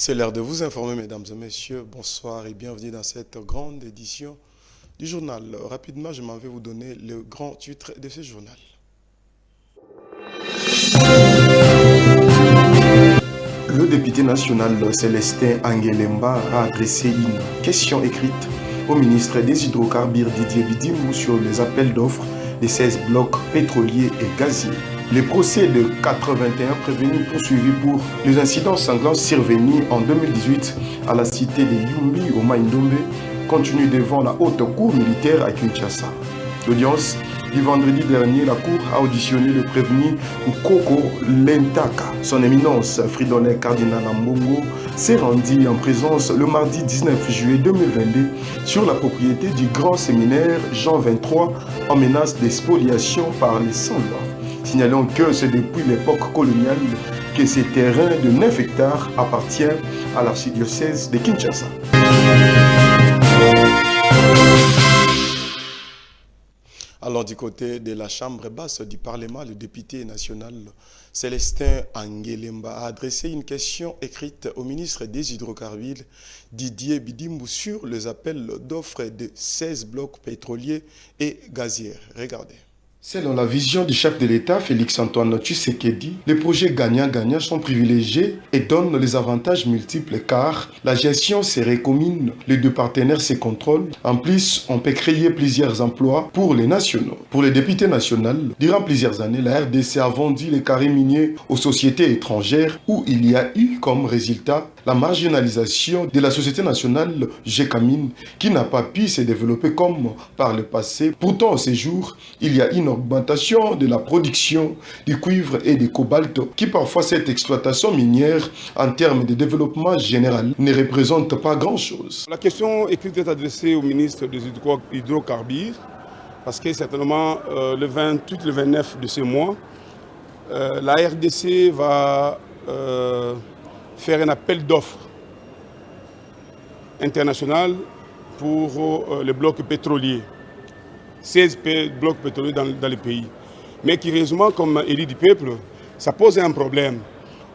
C'est l'heure de vous informer, mesdames et messieurs. Bonsoir et bienvenue dans cette grande édition du journal. Rapidement, je m'en vais vous donner le grand titre de ce journal. Le député national Célestin Angelemba a adressé une question écrite au ministre des Hydrocarbures Didier Bidimou sur les appels d'offres des 16 blocs pétroliers et gaziers. Les procès de 81 prévenus poursuivis pour les incidents sanglants survenus en 2018 à la cité de Yumbi au Maïndombe continuent devant la haute cour militaire à Kinshasa. L'audience du vendredi dernier, la cour a auditionné le prévenu Nkoko Lentaka. Son éminence Fridolin Cardinal Ambongo s'est rendu en présence le mardi 19 juillet 2022 sur la propriété du grand séminaire Jean 23 en menace de spoliation par les sans-lois. Signalons que c'est depuis l'époque coloniale que ces terrains de 9 hectares appartiennent à l'archidiocèse de Kinshasa. Alors du côté de la chambre basse du Parlement, le député national Célestin Angelemba a adressé une question écrite au ministre des Hydrocarbures Didier Bidimou sur les appels d'offres de 16 blocs pétroliers et gaziers. Regardez. Selon la vision du chef de l'État, Félix-Antoine Tshisekedi, les projets gagnants-gagnants sont privilégiés et donnent les avantages multiples car la gestion serait commune, les deux partenaires se contrôlent. En plus, on peut créer plusieurs emplois pour les nationaux. Pour les députés nationaux, durant plusieurs années, la RDC a vendu les carrés miniers aux sociétés étrangères où il y a eu comme résultat la marginalisation de la société nationale GECAMINE qui n'a pas pu se développer comme par le passé. Pourtant, à ce jour, il y a une augmentation de la production du cuivre et du cobalt qui parfois cette exploitation minière en termes de développement général ne représente pas grand-chose. La question écrite est adressée au ministre des Hydrocarbures parce que certainement le 28, le 29 de ce mois, la RDC va faire un appel d'offres international pour les blocs pétroliers. 16 blocs pétroliers dans le pays. Mais curieusement, comme élu du peuple, ça pose un problème.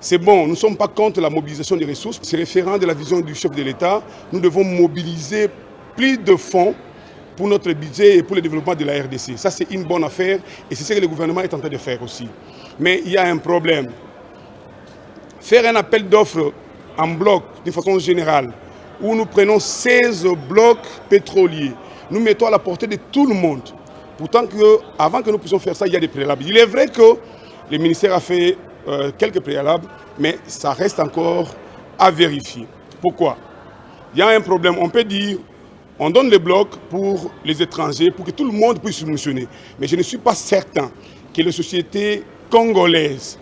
C'est bon, nous ne sommes pas contre la mobilisation des ressources. C'est référent de la vision du chef de l'État. Nous devons mobiliser plus de fonds pour notre budget et pour le développement de la RDC. Ça, c'est une bonne affaire et c'est ce que le gouvernement est en train de faire aussi. Mais il y a un problème. Faire un appel d'offres en bloc, de façon générale, où nous prenons 16 blocs pétroliers, nous mettons à la portée de tout le monde. Pourtant, avant que nous puissions faire ça, il y a des préalables. Il est vrai que le ministère a fait quelques préalables, mais ça reste encore à vérifier. Pourquoi? Il y a un problème. On peut dire, on donne les blocs pour les étrangers, pour que tout le monde puisse soumissionner. Mais je ne suis pas certain que les sociétés congolaises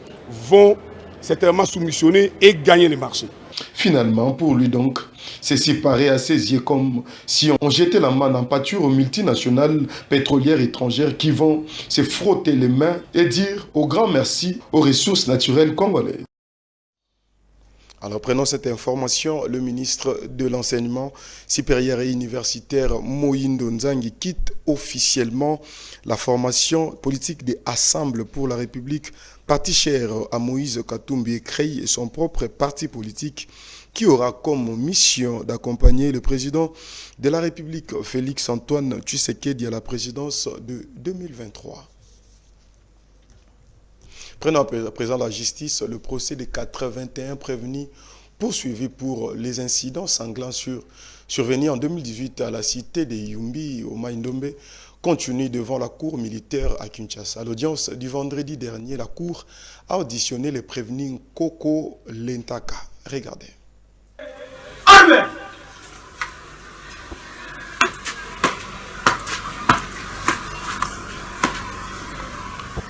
vont certainement soumissionner et gagner les marchés. Finalement, pour lui donc, ceci paraît à ses yeux comme si on jetait la main en pâture aux multinationales pétrolières étrangères qui vont se frotter les mains et dire au grand merci aux ressources naturelles congolaises. Alors prenons cette information, le ministre de l'Enseignement supérieur et universitaire Moïndo Nzangi quitte officiellement la formation politique des Assembles pour la République, parti cher à Moïse Katumbi, et crée son propre parti politique qui aura comme mission d'accompagner le président de la République, Félix-Antoine Tshisekedi, à la présidence de 2023. Prenons à présent la justice, le procès des 81 prévenus poursuivis pour les incidents sanglants survenus en 2018 à la cité de Yumbi au Maïndombe continue devant la cour militaire à Kinshasa. À l'audience du vendredi dernier, la cour a auditionné les prévenus Nkoko Lentaka. Regardez. Amen.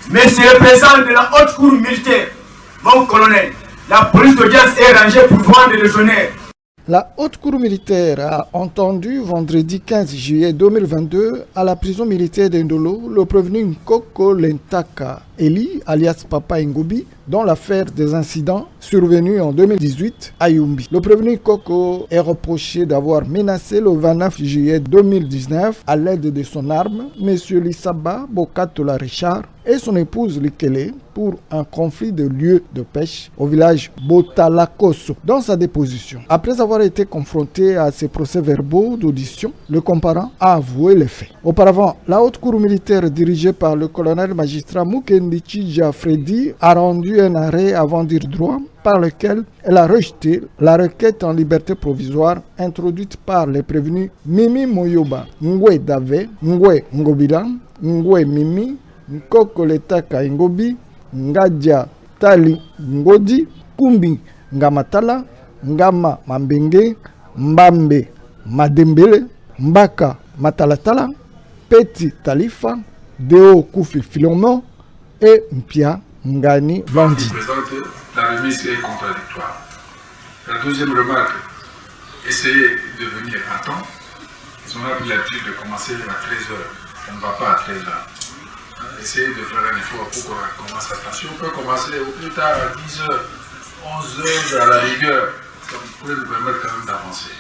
Monsieur le président de la haute cour militaire, mon colonel, la police d'audience est rangée pour vendre les honneurs. La haute cour militaire a entendu vendredi 15 juillet 2022 à la prison militaire d'Indolo le prévenu Nkoko Lentaka, Eli alias Papa Ngobi, dans l'affaire des incidents survenus en 2018 à Yumbi. Le prévenu Nkoko est reproché d'avoir menacé le 29 juillet 2019 à l'aide de son arme M. Lissaba Bokatola Richard, et son épouse Likele pour un conflit de lieu de pêche au village Botalakoso. Dans sa déposition, après avoir été confronté à ces procès-verbaux d'audition, le comparant a avoué les faits. Auparavant, la haute cour militaire dirigée par le colonel magistrat Mukendi Chija Freddy a rendu un arrêt avant dire droit par lequel elle a rejeté la requête en liberté provisoire introduite par les prévenus Mimi Moyoba, Ngwe Dave, Ngwe Ngobilan, Ngwe Mimi, Nkoko Letaka Ngobi, Ngadja Tali Ngodi, Kumbi Ngamatala, Ngama Mambenge, Mbambe Madembele, Mbaka Matalatala, Petit Talifa, Deo Koufi Filomon et Mpia Ngani Vandi. La remise est contradictoire. La deuxième remarque, essayez de venir à temps. Ils ont l'habitude de commencer à 13h. On ne va pas à 13h. Essayez de faire un effort pour qu'on commence à temps. Si on peut commencer au plus tard à 10h, 11h à la rigueur, ça pourrait nous permettre quand même d'avancer.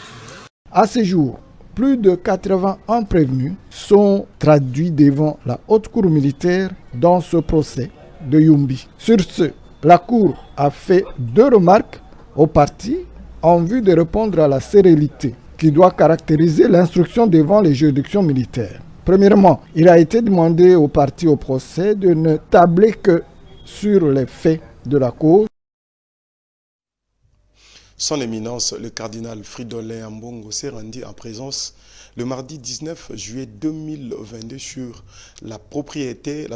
À ce jour, plus de 81 prévenus sont traduits devant la haute cour militaire dans ce procès de Yumbi. Sur ce, la Cour a fait 2 remarques aux parties en vue de répondre à la sérénité qui doit caractériser l'instruction devant les juridictions militaires. Premièrement, il a été demandé aux parties au procès de ne tabler que sur les faits de la cause. Son Éminence, le cardinal Fridolin Ambongo s'est rendu en présence le mardi 19 juillet 2022 sur la propriété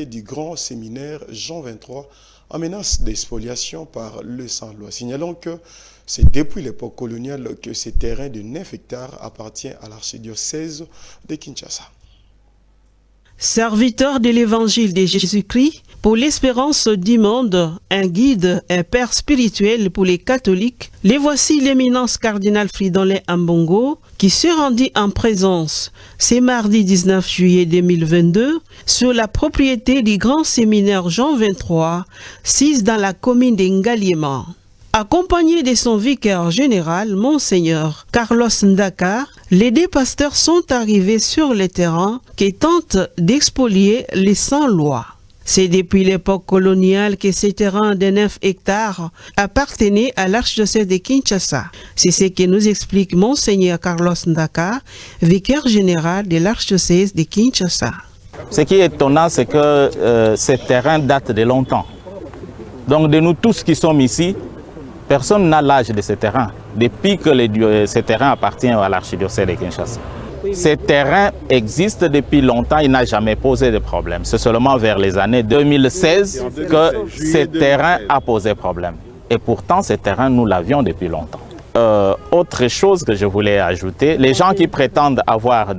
du grand séminaire Jean 23 en menace d'expoliation par le sans-loi. Signalons que c'est depuis l'époque coloniale que ce terrain de 9 hectares appartient à l'archidiocèse de Kinshasa. Serviteur de l'évangile de Jésus-Christ, pour l'espérance du monde, un guide, un père spirituel pour les catholiques, les voici l'éminence cardinal Fridolin Ambongo qui se rendit en présence ce mardi 19 juillet 2022 sur la propriété du grand séminaire Jean 23, 6 dans la commune d'Ngaliema. Accompagné de son vicaire général, Monseigneur Carlos Ndaka, les 2 pasteurs sont arrivés sur le terrain qui tentent d'expolier les sans-loi. C'est depuis l'époque coloniale que ces terrains de 9 hectares appartenaient à l'archidiocèse de Kinshasa. C'est ce que nous explique Monseigneur Carlos Ndaka, vicaire général de l'archidiocèse de Kinshasa. Ce qui est étonnant, c'est que ces terrains datent de longtemps. Donc de nous tous qui sommes ici, personne n'a l'âge de ces terrains, depuis que ces terrains appartiennent à l'archidiocèse de Kinshasa. Ces terrains existent depuis longtemps, il n'a jamais posé de problème. C'est seulement vers les années 2016 que ces terrains a posé problème. Et pourtant, ces terrains, nous l'avions depuis longtemps. Autre chose que je voulais ajouter, les gens qui prétendent avoir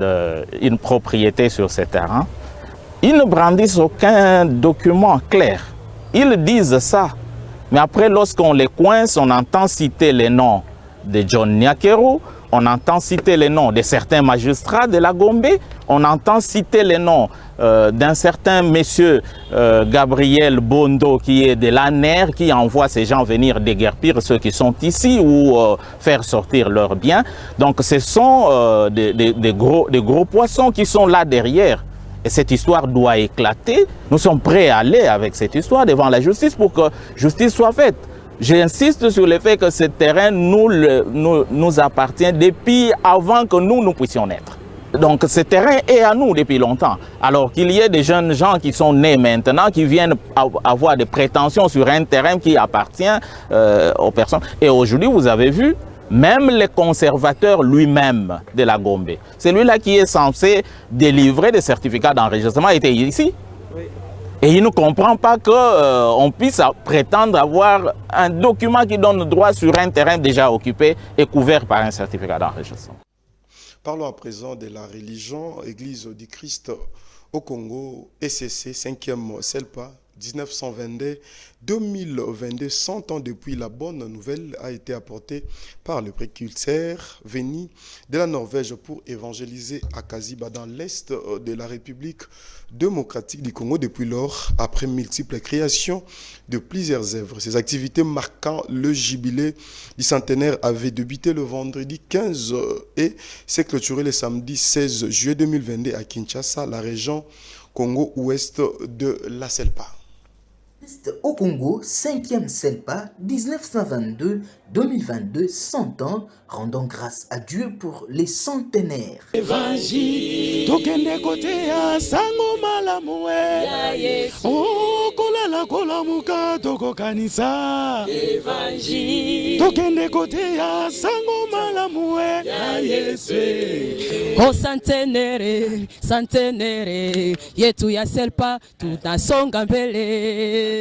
une propriété sur ces terrains, ils ne brandissent aucun document clair. Ils disent ça. Mais après, lorsqu'on les coince, on entend citer les noms de John Nyakero, on entend citer les noms de certains magistrats de la Gombe, on entend citer les noms d'un certain monsieur Gabriel Bondo qui est de l'ANER, qui envoie ces gens venir déguerpir ceux qui sont ici ou faire sortir leurs biens. Donc ce sont des gros poissons qui sont là derrière. Et cette histoire doit éclater. Nous sommes prêts à aller avec cette histoire devant la justice pour que justice soit faite. J'insiste sur le fait que ce terrain nous appartient depuis avant que nous puissions naître. Donc ce terrain est à nous depuis longtemps. Alors qu'il y ait des jeunes gens qui sont nés maintenant, qui viennent avoir des prétentions sur un terrain qui appartient aux personnes. Et aujourd'hui, vous avez vu, même le conservateur lui-même de la Gombe, celui-là qui est censé délivrer des certificats d'enregistrement, était ici. Et il ne comprend pas qu'on puisse prétendre avoir un document qui donne droit sur un terrain déjà occupé et couvert par un certificat d'enregistrement. Parlons à présent de la religion, Église du Christ au Congo, ECC, 5e CELPA, 1922-2022, 100 ans depuis, la bonne nouvelle a été apportée par le précurseur venu de la Norvège pour évangéliser Akaziba dans l'est de la République démocratique du Congo. Depuis lors, après multiples créations de plusieurs œuvres, ces activités marquant le jubilé du centenaire avaient débuté le vendredi 15 et s'est clôturé le samedi 16 juillet 2022 à Kinshasa, la région Congo-Ouest de la CELPA. Au Congo, 5e CELPA, 1922-2022, 100 ans, rendons grâce à Dieu pour les centenaires. Évangile, tokende kote ya sango malamu ya Yesu. Oh, kolala kolamuka toko kanisa. Évangile, tokende kote ya sango malamu ya Yesu. Oh centenaire, centenaire, yetu ya CELPA tutasonga mbele.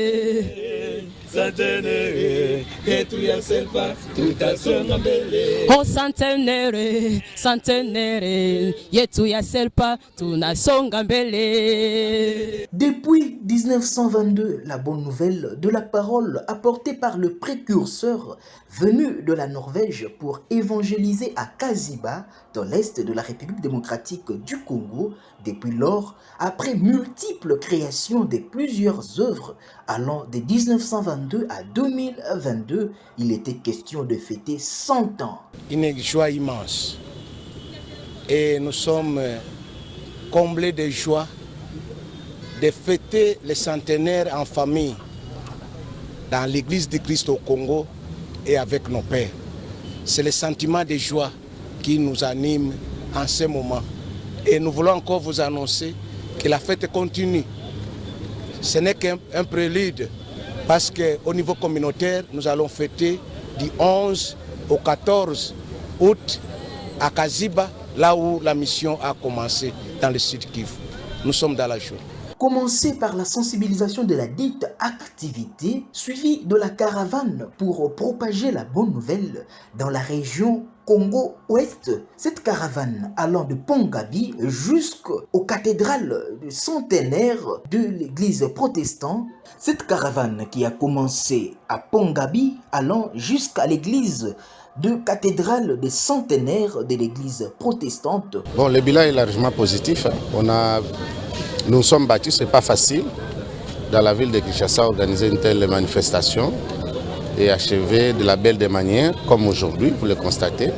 Centenaire, yetu ya CELPA tutasonga mbele. Oh centenaire, centenaire, yetu ya CELPA tunasonga mbele. Depuis 1922, la bonne nouvelle de la parole apportée par le précurseur venu de la Norvège pour évangéliser à Kaziba, dans l'est de la République démocratique du Congo. Depuis lors, après multiples créations de plusieurs œuvres allant de 1922 à 2022, il était question de fêter 100 ans. Une joie immense. Et nous sommes comblés de joie de fêter les centenaires en famille dans l'église de Christ au Congo et avec nos pères. C'est le sentiment de joie qui nous anime en ce moment. Et nous voulons encore vous annoncer que la fête continue. Ce n'est qu'un prélude parce qu'au niveau communautaire, nous allons fêter du 11 au 14 août à Kaziba, là où la mission a commencé dans le sud Kivu. Nous sommes dans la joie. Commencer par la sensibilisation de la dite activité, suivie de la caravane pour propager la bonne nouvelle dans la région Congo-Ouest. Cette caravane allant de Pongabi jusqu'aux cathédrales centenaires de l'église protestante. Cette caravane qui a commencé à Pongabi allant jusqu'à l'église de cathédrale des centenaires de l'église protestante. Bon, le bilan est largement positif. Nous sommes battus, ce n'est pas facile dans la ville de Kinshasa organiser une telle manifestation et achever de la belle des manières, comme aujourd'hui, vous le constatez.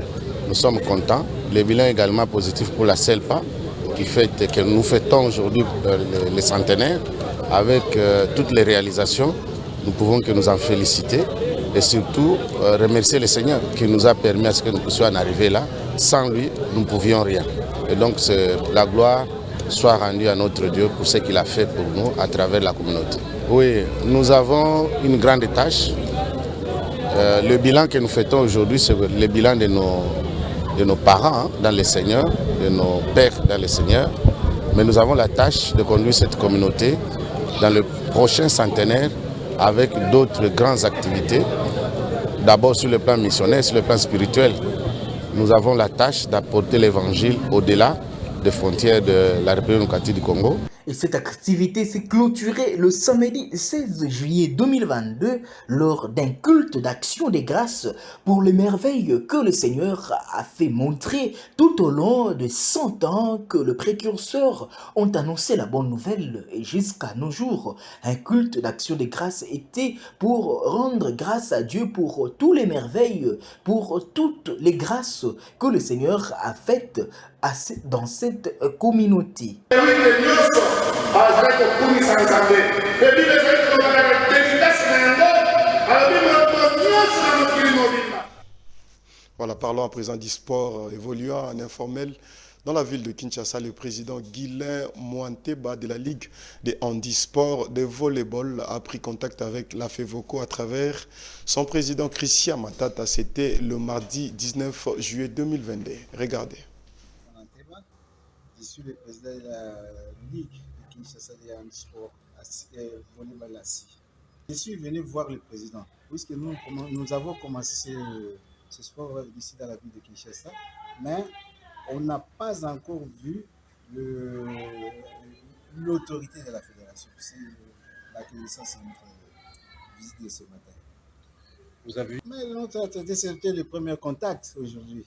Nous sommes contents. Le bilan est également positif pour la CELPA, que nous fêtons aujourd'hui les centenaires avec toutes les réalisations. Nous pouvons que nous en féliciter et surtout remercier le Seigneur qui nous a permis à ce que nous puissions en arriver là. Sans lui, nous ne pouvions rien. Et donc, la gloire soit rendue à notre Dieu pour ce qu'il a fait pour nous à travers la communauté. Oui, nous avons une grande tâche. Le bilan que nous fêtons aujourd'hui, c'est le bilan de nos parents dans le Seigneur, de nos pères dans le Seigneur. Mais nous avons la tâche de conduire cette communauté dans le prochain centenaire avec d'autres grandes activités. D'abord sur le plan missionnaire, sur le plan spirituel. Nous avons la tâche d'apporter l'évangile au-delà des frontières de la République démocratique du Congo. Et cette activité s'est clôturée le samedi 16 juillet 2022 lors d'un culte d'action des grâces pour les merveilles que le Seigneur a fait montrer tout au long de 100 ans que le précurseur ont annoncé la bonne nouvelle et jusqu'à nos jours. Un culte d'action des grâces était pour rendre grâce à Dieu pour tous les merveilles, pour toutes les grâces que le Seigneur a faites dans cette communauté. Voilà, parlons à présent du sport évoluant en informel. Dans la ville de Kinshasa, le président Guilain Mwanteba de la Ligue des handisports de volleyball a pris contact avec la FEVOCO à travers son président Christian Matata. C'était le mardi 19 juillet 2022. Regardez. Je suis le président de la Ligue de Kinshasa des handisports volleyball assis. Je suis venu voir le président, puisque nous avons commencé ce sport ici dans la ville de Kinshasa, mais on n'a pas encore vu l'autorité de la fédération. C'est la connaissance de notre visite de ce matin. Vous avez vu? Mais notre c'était le premier contact aujourd'hui.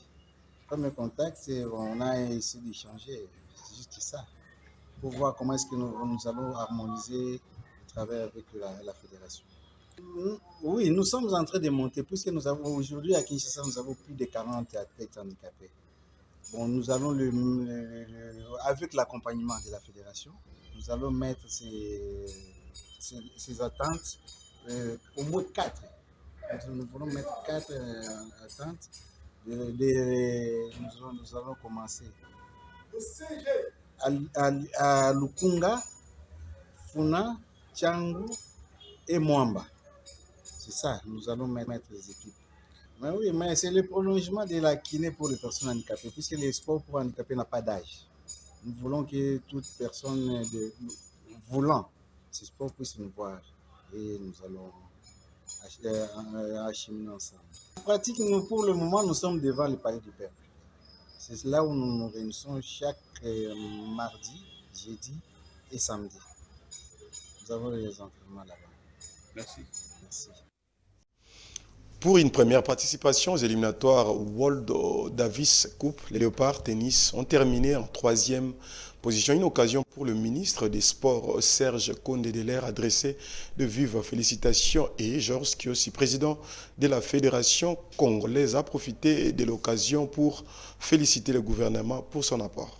Premier contact, on a essayé d'échanger, c'est juste ça, pour voir comment est-ce que nous allons harmoniser le travail avec la fédération. Oui, nous sommes en train de monter, puisque nous avons aujourd'hui à Kinshasa, nous avons plus de 40 athlètes handicapés. Bon, nous allons avec l'accompagnement de la fédération, nous allons mettre ces attentes au moins 4. Nous voulons mettre 4 attentes. Nous allons commencer à Lukunga, Funa, Tchangu et Mwamba. C'est ça, nous allons mettre les équipes. Mais oui, mais c'est le prolongement de la kiné pour les personnes handicapées, puisque le sport pour handicapés n'a pas d'âge. Nous voulons que toute personne voulant ce sport puisse nous voir et nous allons acheminer ensemble. En pratique, pour le moment, nous sommes devant le palais du peuple. C'est là où nous nous réunissons chaque mardi, jeudi et samedi. Nous avons les entraînements là-bas. Merci. Merci. Pour une première participation aux éliminatoires World Davis Cup, les Léopards Tennis ont terminé en 3e position. Une occasion pour le ministre des Sports, Serge Kondé-Delaire, adressé de vives félicitations, et Georges Kiossi, président de la Fédération congolaise, a profité de l'occasion pour féliciter le gouvernement pour son apport.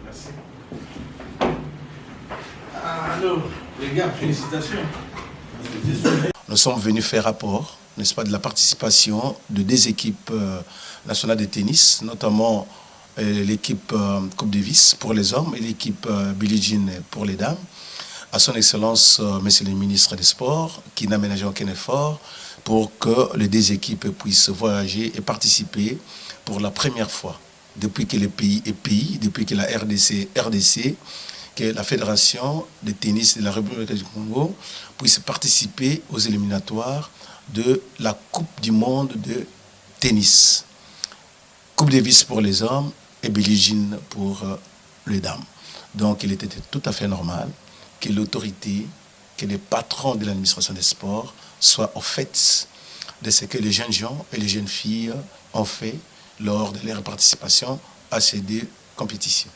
Merci. Alors, les gars, félicitations. Nous sommes venus faire rapport, n'est-ce pas, de la participation de 2 équipes nationales de tennis, notamment l'équipe Coupe Davis pour les hommes et l'équipe Billie Jean pour les dames, à son Excellence, Monsieur le ministre des Sports, qui n'a ménagé aucun effort pour que les 2 équipes puissent voyager et participer pour la première fois depuis que le pays est pays, depuis que la RDC, que la Fédération de tennis de la République du Congo puisse participer aux éliminatoires de la Coupe du monde de tennis. Coupe Davis pour les hommes et Billie Jean pour les dames. Donc il était tout à fait normal que l'autorité, que les patrons de l'administration des sports soient au fait de ce que les jeunes gens et les jeunes filles ont fait lors de leur participation à ces 2 compétitions.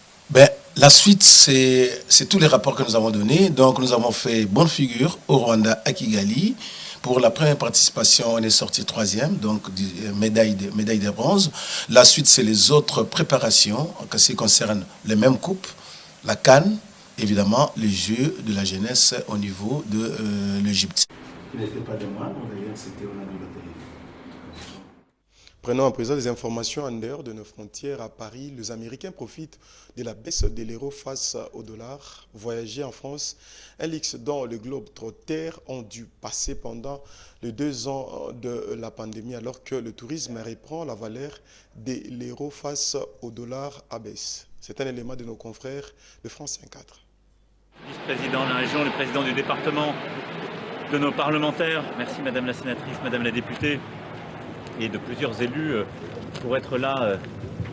La suite, c'est tous les rapports que nous avons donnés. Donc, nous avons fait bonne figure au Rwanda, à Kigali. Pour la première participation, on est sorti 3e, donc médaille de bronze. La suite, c'est les autres préparations qui concernent les mêmes coupes, la CAN, évidemment, les Jeux de la jeunesse au niveau de l'Égypte. Ce n'était pas de moi, d'ailleurs, c'était au Nabi Bataille. Prenons à présent des informations en dehors de nos frontières. À Paris, les Américains profitent de la baisse de l'euro face au dollar. Voyager en France, un luxe dont le Globe-Trotter ont dû passer pendant les 2 ans de la pandémie, alors que le tourisme reprend, la valeur de l'euro face au dollar abaisse. C'est un élément de nos confrères de France 24. Vice-président de la région, le président du département, de nos parlementaires, merci Madame la sénatrice, Madame la députée, et de plusieurs élus pour être là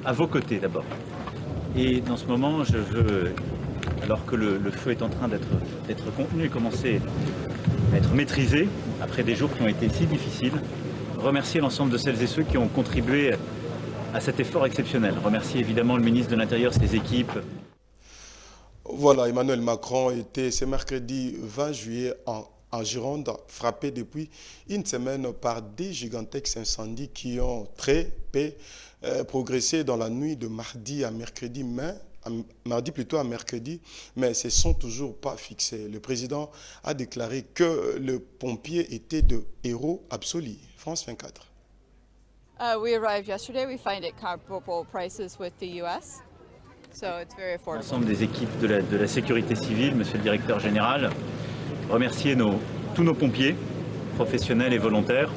à vos côtés d'abord. Et dans ce moment, je veux, alors que le feu est en train d'être contenu et commencer à être maîtrisé, après des jours qui ont été si difficiles, remercier l'ensemble de celles et ceux qui ont contribué à cet effort exceptionnel. Remercier évidemment le ministre de l'Intérieur, ses équipes. Voilà, Emmanuel Macron était ce mercredi 20 juillet en Gironde, frappé depuis une semaine par des gigantesques incendies qui ont très peu progressé dans la nuit de mardi à mercredi, mais ne se sont toujours pas fixés. Le président a déclaré que les pompiers étaient de héros absolus. France 24. We arrived yesterday. We find it comparable prices with the US. So it's very affordable. L'ensemble des équipes de la sécurité civile, monsieur le directeur général, remercier tous nos pompiers, professionnels et volontaires,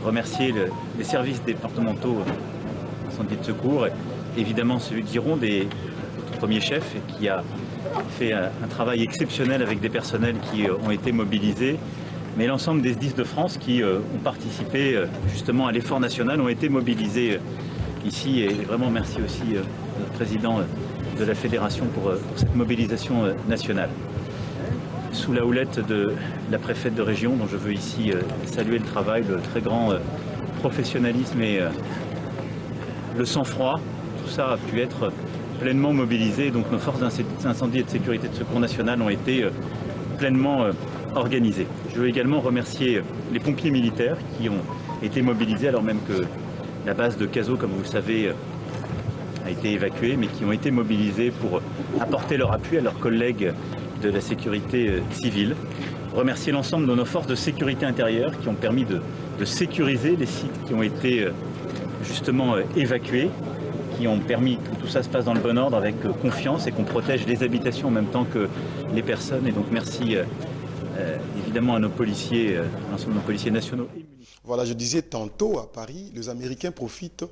remercier les services départementaux d'incendie de secours, et évidemment celui de Gironde, notre premier chef, qui a fait un travail exceptionnel avec des personnels qui ont été mobilisés, mais l'ensemble des SDIS de France qui ont participé justement à l'effort national ont été mobilisés ici, et vraiment merci aussi notre président de la fédération pour cette mobilisation nationale. Sous la houlette de la préfète de région, dont je veux ici saluer le travail, le très grand professionnalisme et le sang-froid, tout ça a pu être pleinement mobilisé. Donc nos forces d'incendie et de sécurité de secours nationales ont été pleinement organisées. Je veux également remercier les pompiers militaires qui ont été mobilisés, alors même que la base de Cazaux, comme vous le savez, a a été évacué, mais qui ont été mobilisés pour apporter leur appui à leurs collègues de la sécurité civile. Remercier l'ensemble de nos forces de sécurité intérieure qui ont permis de sécuriser les sites qui ont été justement évacués, qui ont permis que tout ça se passe dans le bon ordre avec confiance et qu'on protège les habitations en même temps que les personnes. Et donc merci évidemment à nos policiers, l'ensemble de nos policiers nationaux. Voilà, je disais tantôt à Paris, les Américains profitent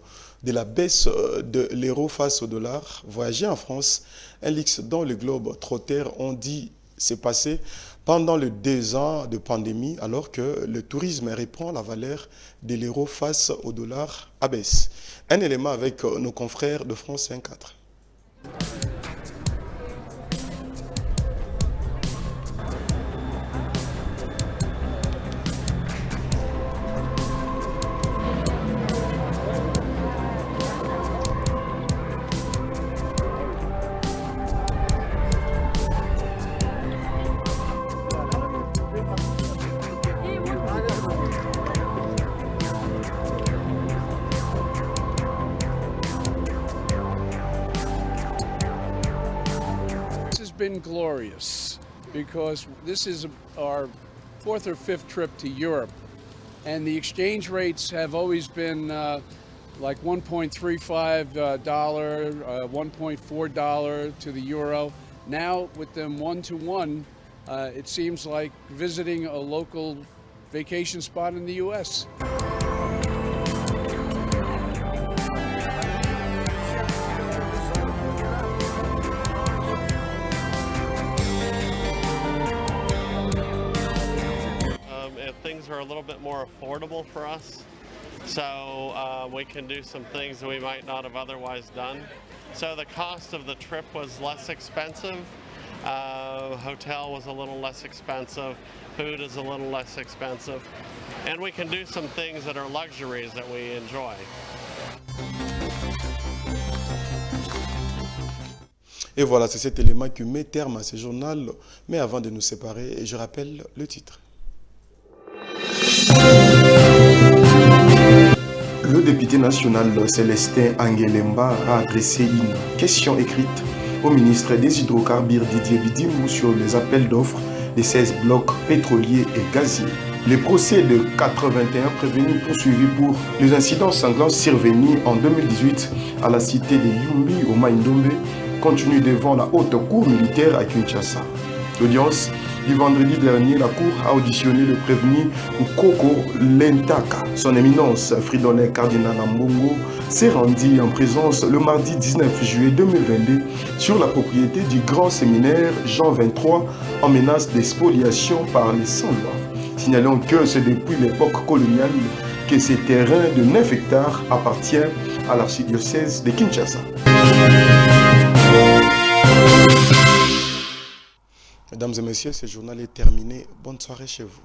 de la baisse de l'euro face au dollar. Voyager en France, un luxe dont le globe trotter ont dit s'est passé pendant les 2 ans de pandémie, alors que le tourisme reprend la valeur de l'euro face au dollar à baisse. Un élément avec nos confrères de France 24. Been glorious because this is our 4th or 5th trip to Europe, and the exchange rates have always been like $1.35, $1.4 to the euro. Now with them 1-to-1, it seems like visiting a local vacation spot in the U.S. Things are a little bit more affordable for us, so we can do some things that we might not have otherwise done. So the cost of the trip was less expensive, hotel was a little less expensive, food is a little less expensive, and we can do some things that are luxuries that we enjoy. Et voilà, c'est cet élément qui met terme à ce journal. Mais avant de nous séparer, je rappelle le titre. Le député national Célestin Angelemba a adressé une question écrite au ministre des Hydrocarbures Didier Bidimou sur les appels d'offres des 16 blocs pétroliers et gaziers. Les procès de 81 prévenus poursuivis pour les incidents sanglants survenus en 2018 à la cité de Yumbi au Maïndombe continuent devant la haute cour militaire à Kinshasa. L'audience du vendredi dernier, la Cour a auditionné le prévenu Koko Lentaka. Son éminence, Fridolin Cardinal Ambongo, s'est rendu en présence le mardi 19 juillet 2022 sur la propriété du grand séminaire Jean 23 en menace d'expoliation par les sans-lois. Signalons que c'est depuis l'époque coloniale que ces terrains de 9 hectares appartiennent à l'archidiocèse de Kinshasa. Mesdames et messieurs, ce journal est terminé. Bonne soirée chez vous.